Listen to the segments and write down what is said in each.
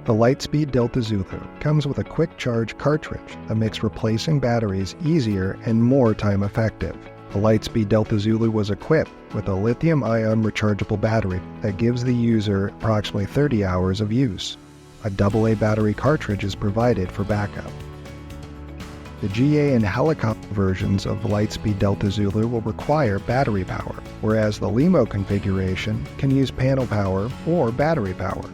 The Lightspeed Delta Zulu comes with a quick charge cartridge that makes replacing batteries easier and more time effective. The Lightspeed Delta Zulu was equipped with a lithium-ion rechargeable battery that gives the user approximately 30 hours of use. A AA battery cartridge is provided for backup. The GA and helicopter versions of the Lightspeed Delta Zulu will require battery power, whereas the Limo configuration can use panel power or battery power.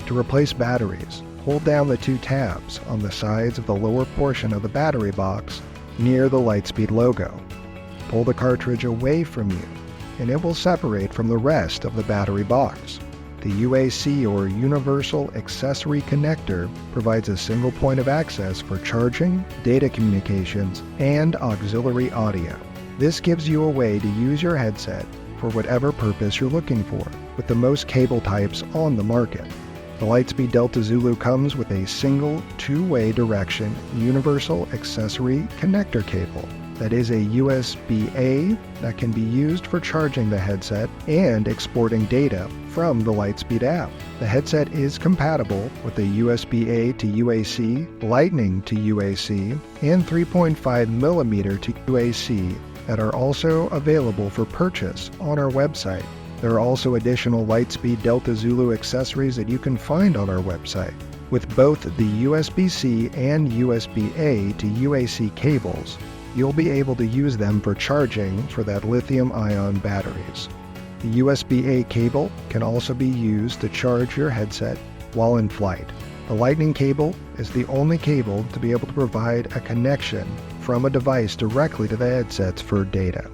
To replace batteries, hold down the two tabs on the sides of the lower portion of the battery box near the Lightspeed logo. Pull the cartridge away from you, and it will separate from the rest of the battery box. The UAC or Universal Accessory Connector provides a single point of access for charging, data communications, and auxiliary audio. This gives you a way to use your headset for whatever purpose you're looking for, with the most cable types on the market. The Lightspeed Delta Zulu comes with a single two-way direction Universal Accessory Connector cable that is a USB-A that can be used for charging the headset and exporting data from the Lightspeed app. The headset is compatible with a USB-A to UAC, Lightning to UAC, and 3.5mm to UAC that are also available for purchase on our website. There are also additional Lightspeed Delta Zulu accessories that you can find on our website. With both the USB-C and USB-A to UAC cables, you'll be able to use them for charging for that lithium-ion batteries. The USB-A cable can also be used to charge your headset while in flight. The Lightning cable is the only cable to be able to provide a connection from a device directly to the headsets for data.